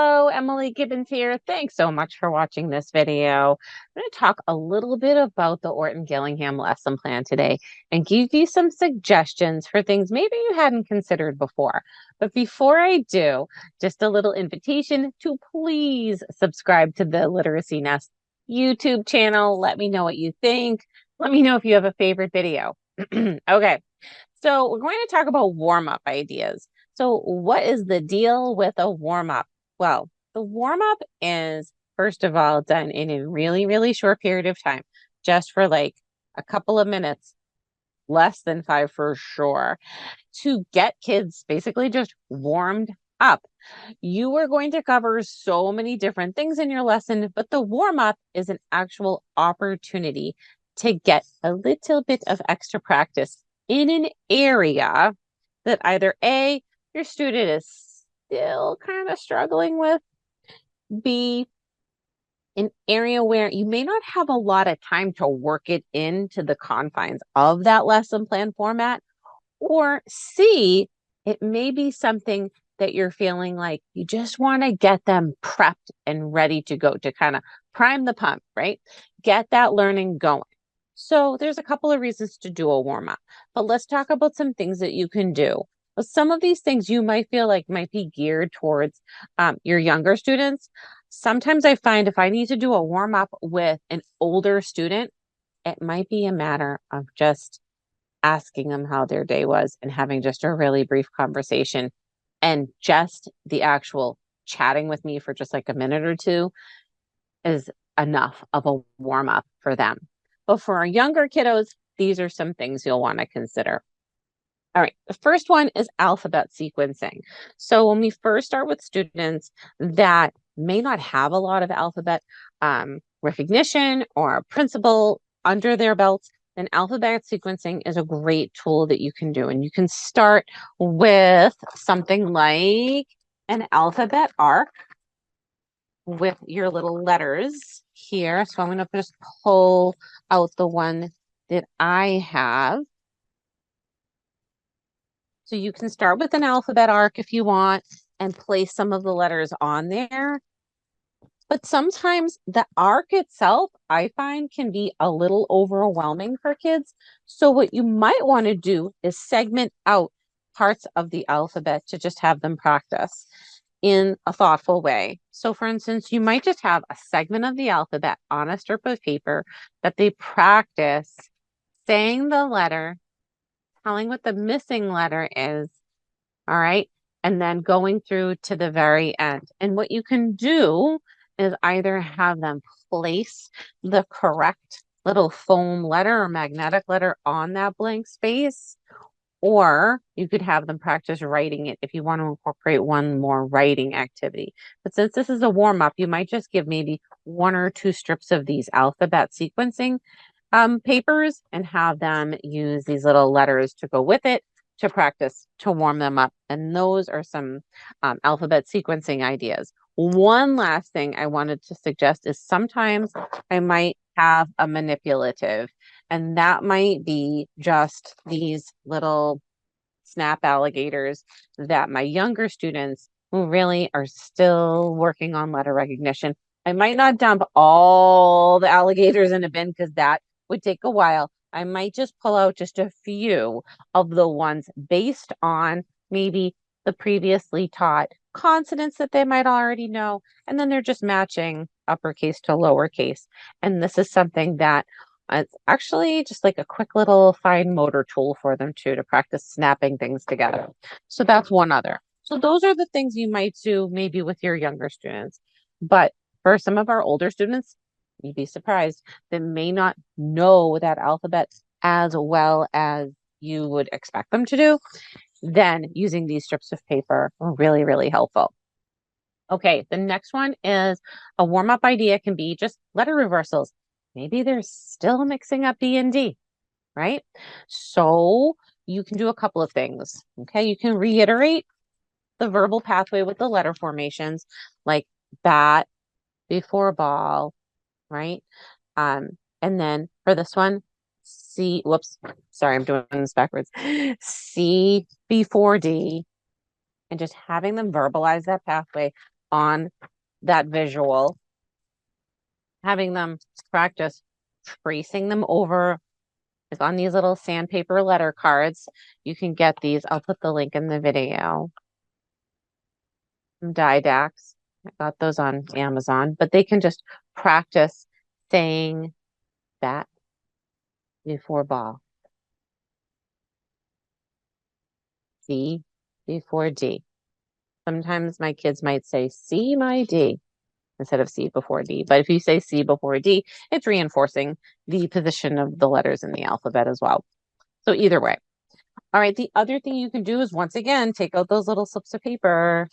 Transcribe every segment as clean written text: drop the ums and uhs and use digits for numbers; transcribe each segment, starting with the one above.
Hello, Emily Gibbons here. Thanks so much for watching this video. I'm going to talk a little bit about the Orton-Gillingham lesson plan today and give you some suggestions for things maybe you hadn't considered before. But before I do, just a little invitation to please subscribe to the Literacy Nest YouTube channel. Let me know what you think. Let me know if you have a favorite video. Okay, so we're going to talk about warm-up ideas. So what is the deal with a warm-up? Well, the warm-up is, first of all, done in a really, really short period of time, just for like a couple of minutes, less than 5 for sure, to get kids basically just warmed up. You are going to cover so many different things in your lesson, but the warm-up is an actual opportunity to get a little bit of extra practice in an area that either A, your student is still kind of struggling with, B, an area where you may not have a lot of time to work it into the confines of that lesson plan format, or C, it may be something that you're feeling like you just want to get them prepped and ready to go, to kind of prime the pump, right? Get that learning going. So there's a couple of reasons to do a warm-up, but let's talk about some things that you can do. But some of these things you might feel like might be geared towards your younger students. Sometimes I find if I need to do a warm-up with an older student, it might be a matter of just asking them how their day was and having just a really brief conversation, and just the actual chatting with me for just like a minute or two is enough of a warm-up for them. But for our younger kiddos, these are some things you'll want to consider. All right, the first one is alphabet sequencing. So when we first start with students that may not have a lot of alphabet recognition or principle under their belts, then alphabet sequencing is a great tool that you can do. And you can start with something like an alphabet arc with your little letters here. So I'm going to just pull out the one that I have. So you can start with an alphabet arc if you want and place some of the letters on there. But sometimes the arc itself, I find, can be a little overwhelming for kids. So what you might want to do is segment out parts of the alphabet to just have them practice in a thoughtful way. So for instance, you might just have a segment of the alphabet on a strip of paper that they practice saying the letter, telling what the missing letter is, all right, and then going through to the very end. And what you can do is either have them place the correct little foam letter or magnetic letter on that blank space, or you could have them practice writing it if you want to incorporate one more writing activity. But since this is a warm-up, you might just give maybe 1 or 2 strips of these alphabet sequencing papers and have them use these little letters to go with it to practice, to warm them up. And those are some alphabet sequencing ideas. One last thing I wanted to suggest is sometimes I might have a manipulative, and that might be just these little snap alligators that my younger students who really are still working on letter recognition. I might not dump all the alligators in a bin because that would take a while. I might just pull out just a few of the ones based on maybe the previously taught consonants that they might already know, and then they're just matching uppercase to lowercase. And this is something that it's actually just like a quick little fine motor tool for them too, to practice snapping things together. So that's one other. So those are the things you might do maybe with your younger students. But for some of our older students, you'd be surprised, that may not know that alphabet as well as you would expect them to do, then using these strips of paper are really, really helpful. Okay, the next one is a warm-up idea can be just letter reversals. Maybe they're still mixing up B and D, right? So you can do a couple of things. Okay, you can reiterate the verbal pathway with the letter formations, like bat before ball, right? And then for this one, C, whoops, sorry, I'm doing this backwards. C before D, and just having them verbalize that pathway on that visual, having them practice tracing them over like on these little sandpaper letter cards. You can get these. I'll put the link in the video. Didacs. I got those on Amazon, but they can just practice saying bat before ball. C before D. Sometimes my kids might say C my D instead of C before D. But if you say C before D, it's reinforcing the position of the letters in the alphabet as well. So either way. All right, the other thing you can do is once again, take out those little slips of paper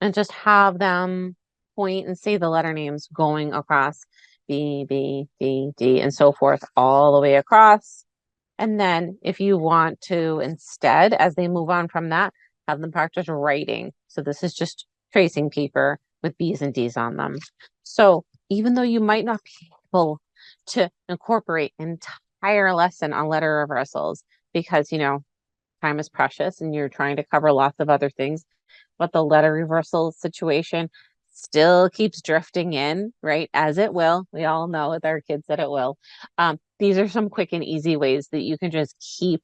and just have them point and say the letter names going across B, B, D, D, and so forth all the way across. And then if you want to instead, as they move on from that, have them practice writing. So this is just tracing paper with B's and D's on them. So even though you might not be able to incorporate an entire lesson on letter reversals because, you know, time is precious and you're trying to cover lots of other things, but the letter reversal situation still keeps drifting in, right? As it will. We all know with our kids that it will. These are some quick and easy ways that you can just keep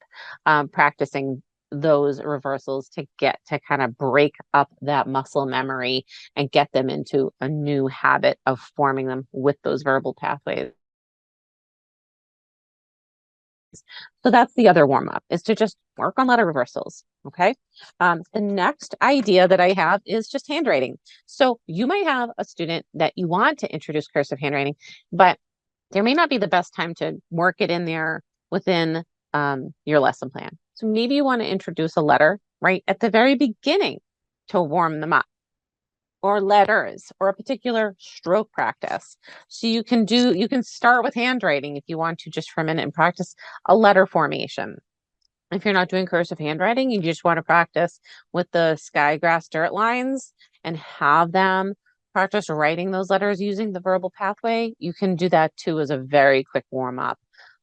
practicing those reversals to get to kind of break up that muscle memory and get them into a new habit of forming them with those verbal pathways. So that's the other warm up, is to just work on letter reversals. Okay. The next idea that I have is just handwriting. So you might have a student that you want to introduce cursive handwriting, but there may not be the best time to work it in there within your lesson plan. So maybe you want to introduce a letter right at the very beginning to warm them up, or letters, or a particular stroke practice. So you can start with handwriting if you want to, just for a minute, and practice a letter formation. If you're not doing cursive handwriting, you just want to practice with the sky, grass, dirt lines and have them practice writing those letters using the verbal pathway. You can do that too as a very quick warm up.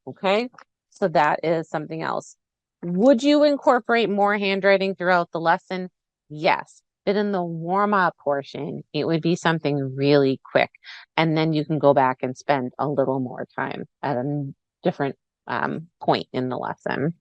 Okay, so that is something else. Would you incorporate more handwriting throughout the lesson? Yes. But in the warm-up portion, it would be something really quick. And then you can go back and spend a little more time at a different point in the lesson.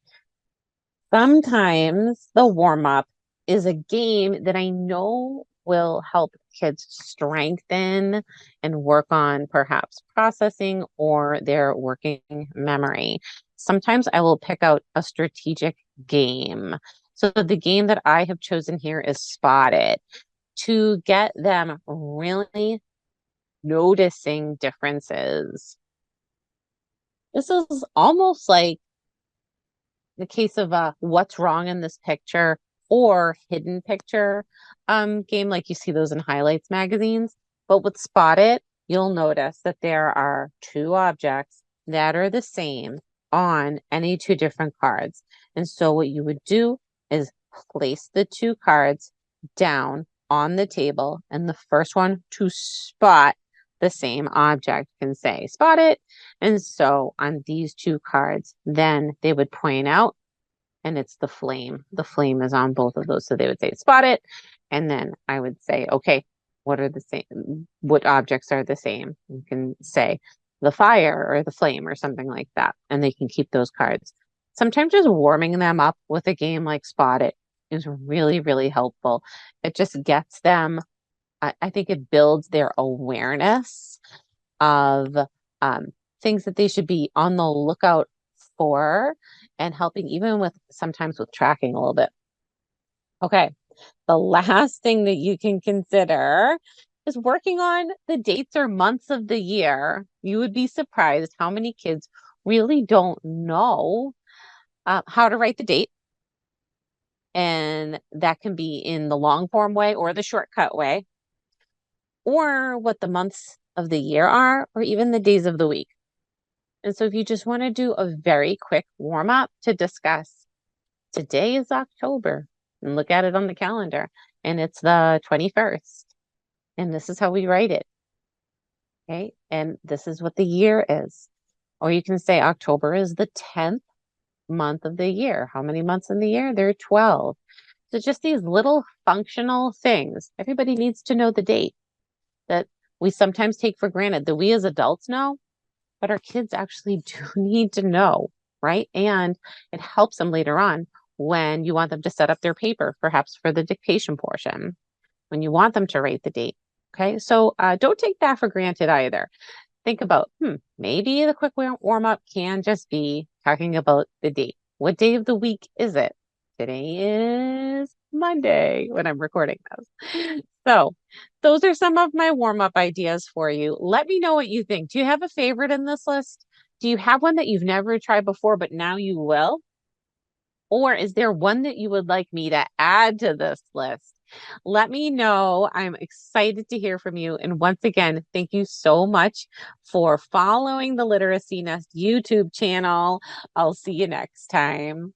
Sometimes the warm-up is a game that I know will help kids strengthen and work on perhaps processing or their working memory. Sometimes I will pick out a strategic game. So the game that I have chosen here is Spot It, to get them really noticing differences. This is almost like the case of what's wrong in this picture or hidden picture game, like you see those in highlights magazines. But with Spot It, you'll notice that there are two objects that are the same on any two different cards. And so what you would do is place the two cards down on the table, and the first one to spot the same object can say Spot It. And so on these two cards, then they would point out, and it's the flame. The flame is on both of those. So they would say Spot It. And then I would say, okay, what are the same? What objects are the same? You can say the fire or the flame or something like that. And they can keep those cards. Sometimes just warming them up with a game like Spot It is really, really helpful. It just gets them, I think it builds their awareness of things that they should be on the lookout for, and helping even with sometimes with tracking a little bit. Okay, the last thing that you can consider is working on the dates or months of the year. You would be surprised how many kids really don't know how to write the date. And that can be in the long form way or the shortcut way, or what the months of the year are, or even the days of the week. And so if you just want to do a very quick warm up to discuss, today is October, and look at it on the calendar, and it's the 21st, and this is how we write it. Okay, and this is what the year is. Or you can say October is the 10th month of the year. How many months in the year? There are 12. So just these little functional things. Everybody needs to know the date that we sometimes take for granted that we as adults know, but our kids actually do need to know, right? And it helps them later on when you want them to set up their paper, perhaps for the dictation portion, when you want them to write the date. Okay, so don't take that for granted either. Think about, maybe the quick warm up can just be talking about the date. What day of the week is it? Today is Monday when I'm recording this. So those are some of my warm up ideas for you. Let me know what you think. Do you have a favorite in this list? Do you have one that you've never tried before, but now you will? Or is there one that you would like me to add to this list? Let me know. I'm excited to hear from you. And once again, thank you so much for following the Literacy Nest YouTube channel. I'll see you next time.